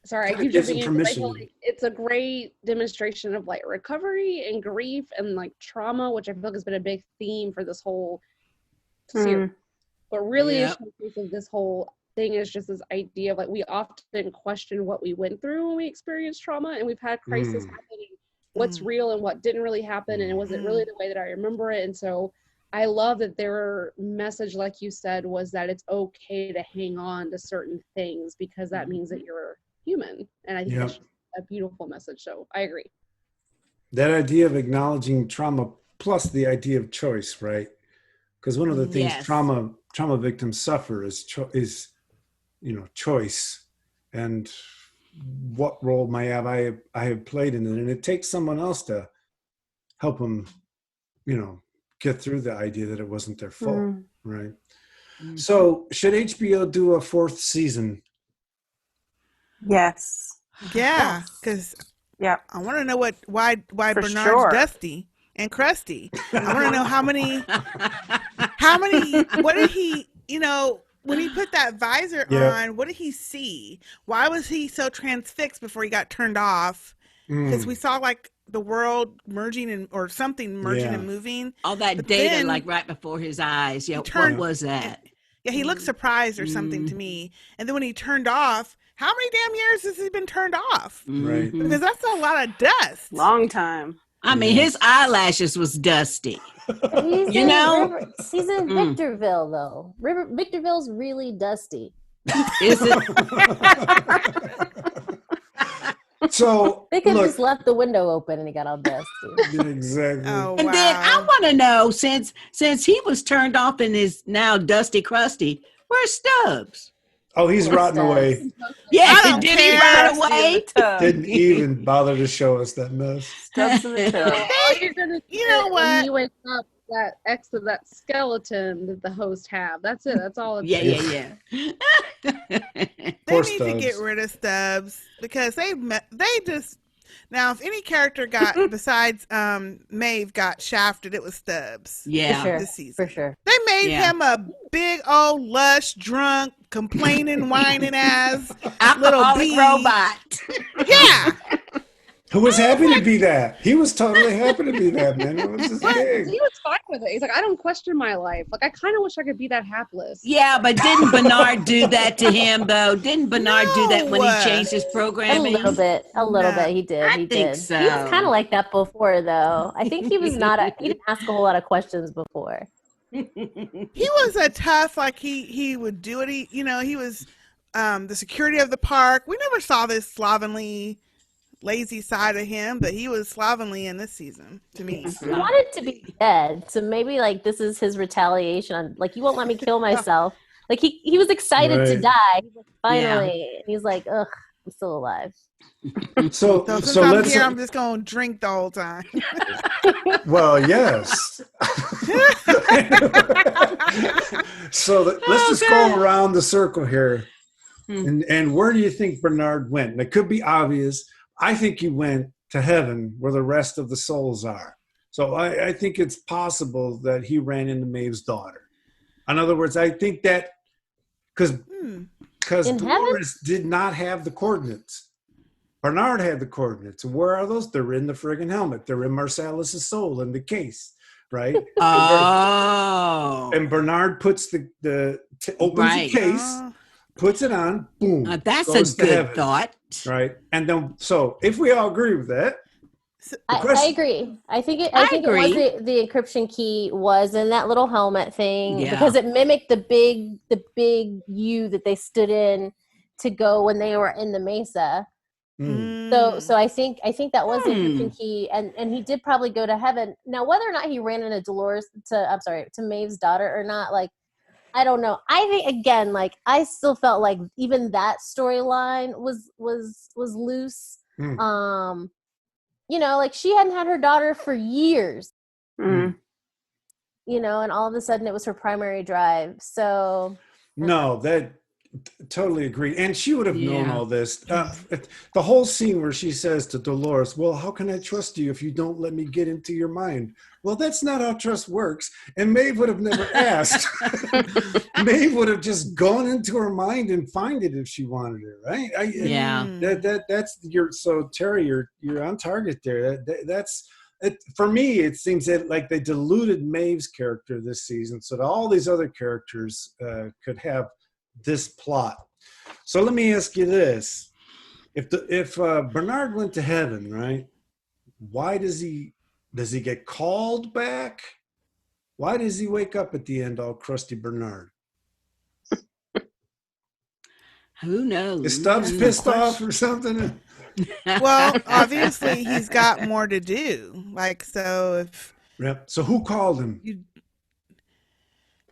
Sorry, I keep jumping in, but I feel like it's a great demonstration of recovery and grief and trauma, which I feel like has been a big theme for this whole series. But really, the piece of this whole thing is just this idea of we often question what we went through when we experienced trauma, and we've had crisis happening. What's real and what didn't really happen, and was it really the way that I remember it? And so I love that their message, like you said, was that it's okay to hang on to certain things because that means that you're human. And I think that's just a beautiful message. So I agree. That idea of acknowledging trauma plus the idea of choice, right? Because one of the things trauma victims suffer is choice, and what role I have played in it, and it takes someone else to help them, get through the idea that it wasn't their fault, right? So, should HBO do a 4th season? Yes. Yeah, because I want to know why Bernard's dusty and crusty. I want to know how many. What did he? When he put that visor on, what did he see? Why was he so transfixed before he got turned off? Because we saw the world merging or something merging and moving. All that data right before his eyes. Yeah, what was that? Yeah, he looked surprised or something to me. And then when he turned off, how many damn years has he been turned off? Right. Because that's a lot of dust. Long time. I mean, his eyelashes was dusty. He's in Victorville, though. Victorville's really dusty. Is it? So they could have just left the window open and he got all dusty. Exactly. Oh, and then I want to know, since he was turned off and is now dusty crusty, where's Stubbs? Oh, he's rotting away. Yes, did he rot away? Didn't even bother to show us that mess. Stubbs in the tub. All you're gonna You know get what? when you wake up, that X of that skeleton that the host have. That's it. That's all. It's Yeah. They Poor need to get Stubbs. rid of Stubbs because they just now if any character got besides Maeve got shafted, it was Stubbs. Yeah. For sure. This season. For sure. They made Yeah. him a big old lush, drunk, complaining, whining ass little Alcoholic bee. robot. Yeah. Who was happy to be that? He was totally happy to be that, man. It was his But gig. he was fine with it. He's like, I don't question my life. Like, I kind of wish I could be that hapless. Yeah, but didn't Bernard do that to him though? Didn't Bernard do that when he No. changed his A programming? little bit. A little No. bit. He did. I He think did. so. He was kind of like that before, though. I think he was not. He didn't ask a whole lot of questions before. He was a tough, like he would do it. He was the security of the park. We never saw this slovenly, lazy side of him, but he was slovenly in this season to me. He wanted to be dead, so maybe like this is his retaliation. On like, you won't let me kill myself. Like he was excited to Right. die. He's like, finally, and he's like, ugh, I'm still alive. So Since so I'm let's. here, I'm just gonna drink the whole time. Well, yes. So let's just go around the circle here. And where do you think Bernard went? And it could be obvious. I think he went to heaven where the rest of the souls are. So I think it's possible that he ran into Maeve's daughter. In other words, I think that because In Dolores did not have the coordinates. Bernard had the coordinates. And where are those? They're in the friggin' helmet. They're in Marcellus' soul in the case, right? Oh. And Bernard puts opens Right. the case, puts it on, boom. That's a goes to good heaven, thought. right? And then, so if we all agree with that, I agree. I think it was the encryption key was in that little helmet thing Yeah. because it mimicked the big U that they stood in to go when they were in the Mesa. So I think that was the encryption key, and he did probably go to heaven. Now, whether or not he ran into to Maeve's daughter or not, like, I don't know. I think again, like, I still felt like even that storyline was loose. Like she hadn't had her daughter for years. And all of a sudden it was her primary drive. So no, that totally agree. And she would have known Yeah. all this. The whole scene where she says to Dolores, well, how can I trust you if you don't let me get into your mind? Well, that's not how trust works. And Maeve would have never asked. Maeve would have just gone into her mind and find it if she wanted it, right? That's so Terry, you're on target there. That's it, for me, it seems that like they diluted Maeve's character this season so that all these other characters could have this plot. So let me ask you this: if Bernard went to heaven, right? Why does he get called back? Why does he wake up at the end all crusty Bernard? Who knows? Is Stubbs pissed off or something? Well, obviously he's got more to do. Like, so if Yep. So who called him?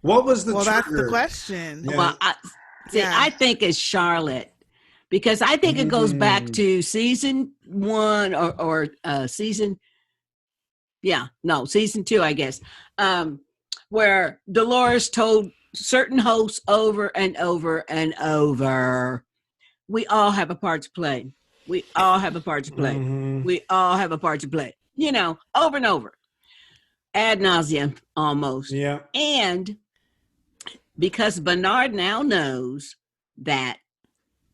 What was the trigger? that's the question. Yeah. Well, I think it's Charlotte because I think it goes back to season 1 or season 2, I guess, where Dolores told certain hosts over and over and over, we all have a part to play. We all have a part to play. We all have a part to play. Over and over. Ad nauseum, almost. Yeah. And because Bernard now knows that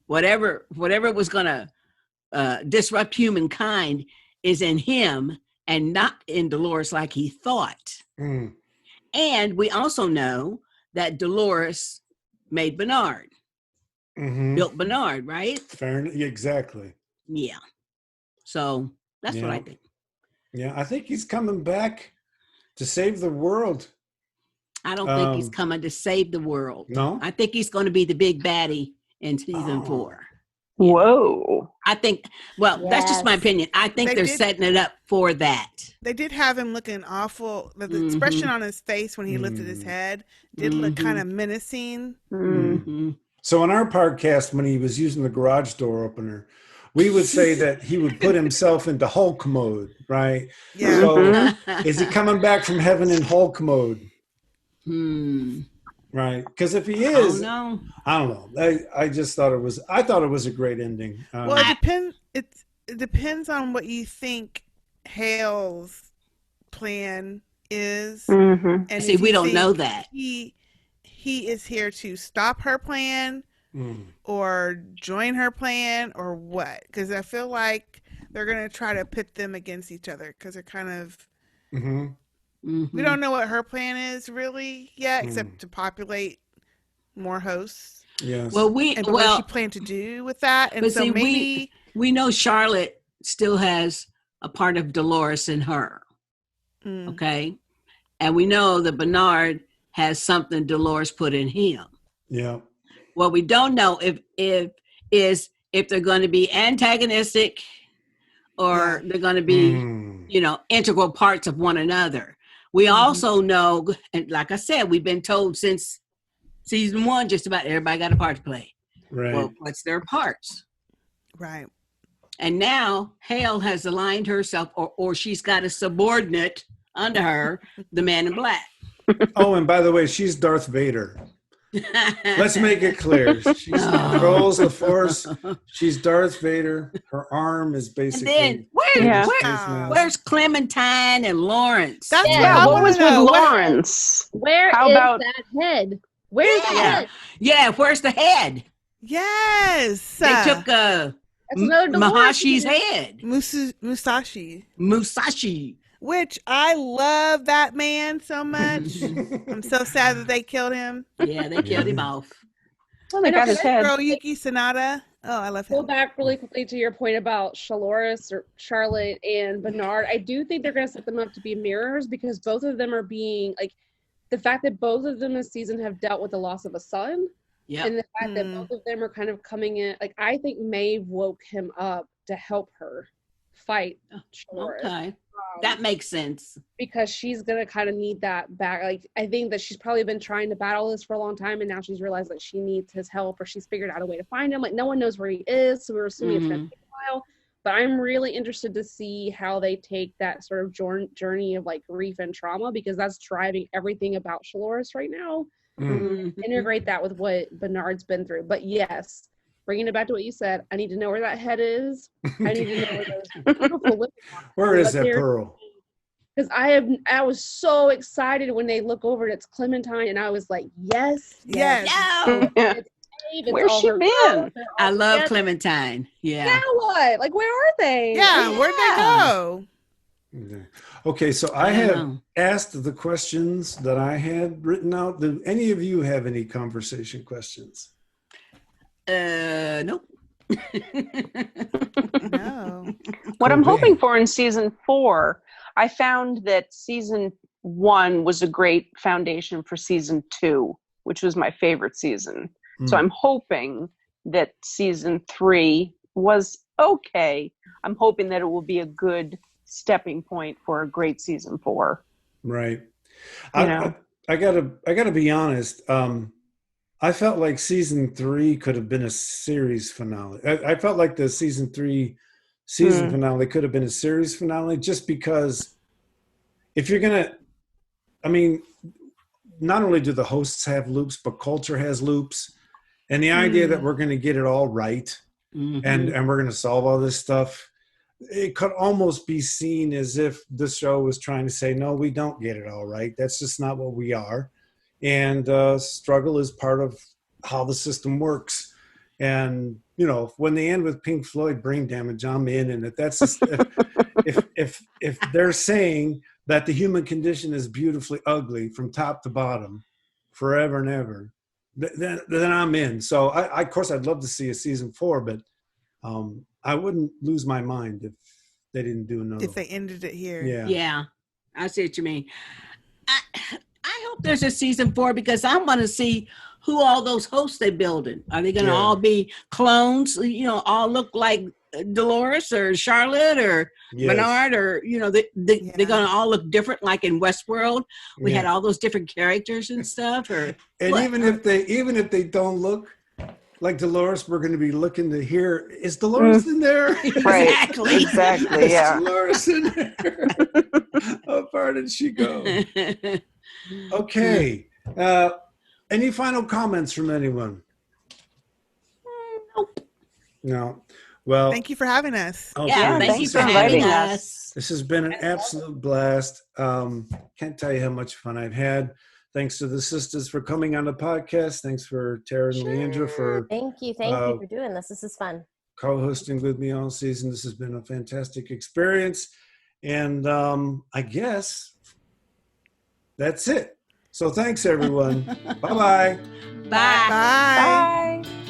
whatever was going to disrupt humankind is in him and not in Dolores like he thought. And we also know that Dolores made Bernard, built Bernard, right? Fair enough. Exactly. Yeah. So that's what I think. Yeah, I think he's coming back to save the world. I don't think he's coming to save the world. No? I think he's going to be the big baddie in season 4. Whoa. I think, that's just my opinion. I think they're setting it up for that. They did have him looking awful. The expression on his face when he lifted his head did look kind of menacing. So on our podcast, when he was using the garage door opener, we would say that he would put himself into Hulk mode, right? Yeah. So is he coming back from heaven in Hulk mode? Right? Because if he is, I don't know. I just thought I thought it was a great ending. Well, it depends. It depends on what you think Hale's plan is. And see, we don't know that. He is here to stop her plan or join her plan or what? Because I feel like they're going to try to pit them against each other because they're kind of... We don't know what her plan is really yet, except to populate more hosts. Yes. Well, what does she plan to do with that? And so maybe we know Charlotte still has a part of Dolores in her. Okay, and we know that Bernard has something Dolores put in him. Yeah. What we don't know if they're going to be antagonistic or they're going to be, integral parts of one another. We also know, and like I said, we've been told since season 1, just about everybody got a part to play. Right. Well, what's their parts? Right. And now Hale has aligned herself, or she's got a subordinate under her, the Man in Black. Oh, and by the way, she's Darth Vader. Let's make it clear. She controls the Force. She's Darth Vader. Her arm is basically... And then, where's Clementine and Lawrence? That's what was with Lawrence? Where is that head? Where's the head? Yeah, where's the head? Yes. They took Mahashi's head. Musashi. Which I love that man so much. I'm so sad that they killed him. Yeah, they killed him off. Well, they got his head. Yuki Sanada. Oh, I love him. Go back really quickly to your point about Charlotte and Bernard. I do think they're going to set them up to be mirrors because both of them are being like the fact that both of them this season have dealt with the loss of a son. Yeah. And the fact that both of them are kind of coming in. Like, I think Maeve woke him up to help her fight Charlotte. Okay. That makes sense. Because she's going to kind of need that back. Like, I think that she's probably been trying to battle this for a long time, and now she's realized that she needs his help, or she's figured out a way to find him. Like, no one knows where he is, so we're assuming it's going to take a while. But I'm really interested to see how they take that sort of journey of, like, grief and trauma, because that's driving everything about Dolores right now. Integrate that with what Bernard's been through. But, yes, bringing it back to what you said, I need to know where that head is. I need to know where those beautiful lips are. Where is that pearl? Because I was so excited when they look over and it's Clementine, and I was like, yes. No. Where's she been? I love Clementine. Yeah. Now what? Like, where are they? Yeah, where'd they go? Okay, so I have asked the questions that I had written out. Do any of you have any conversation questions? Nope. No. What I'm hoping for in season 4, I found that season 1 was a great foundation for season 2, which was my favorite season. So I'm hoping that season 3 was okay. I'm hoping that it will be a good stepping point for a great season 4. Right. I gotta be honest. I felt like season 3 could have been a series finale. I felt like the season 3 finale could have been a series finale, just because if you're going to, I mean, not only do the hosts have loops, but culture has loops. And the idea that we're going to get it all right and we're going to solve all this stuff, it could almost be seen as if the show was trying to say, no, we don't get it all right. That's just not what we are. And struggle is part of how the system works. And, you know, when they end with Pink Floyd Brain Damage, I'm in. And if that's just, if they're saying that the human condition is beautifully ugly from top to bottom forever and ever, then I'm in. So I of course I'd love to see a season 4, but I wouldn't lose my mind if they didn't do another. If they ended it here. Yeah. I see what you mean. I hope there's a season 4 because I want to see who all those hosts they're building. Are they going to all be clones? You know, all look like Dolores or Charlotte or Bernard, or you know, they're going to all look different, like in Westworld. We had all those different characters and stuff. Or and even if they don't look like Dolores, we're going to be looking to hear, is Dolores in there? Right. Exactly. Yeah. Is Dolores in there? How far did she go? Okay. Any final comments from anyone? Nope. No. Well, Thank you for having us. okay. Yeah, thank you for having us. This has been an absolute blast. Can't tell you how much fun I've had. Thanks to the sisters for coming on the podcast. Thanks for Tara and Leandra for Thank you for doing this. This is fun. Co-hosting with me all season. This has been a fantastic experience. And I guess that's it. So thanks, everyone. Bye-bye. Bye. Bye. Bye.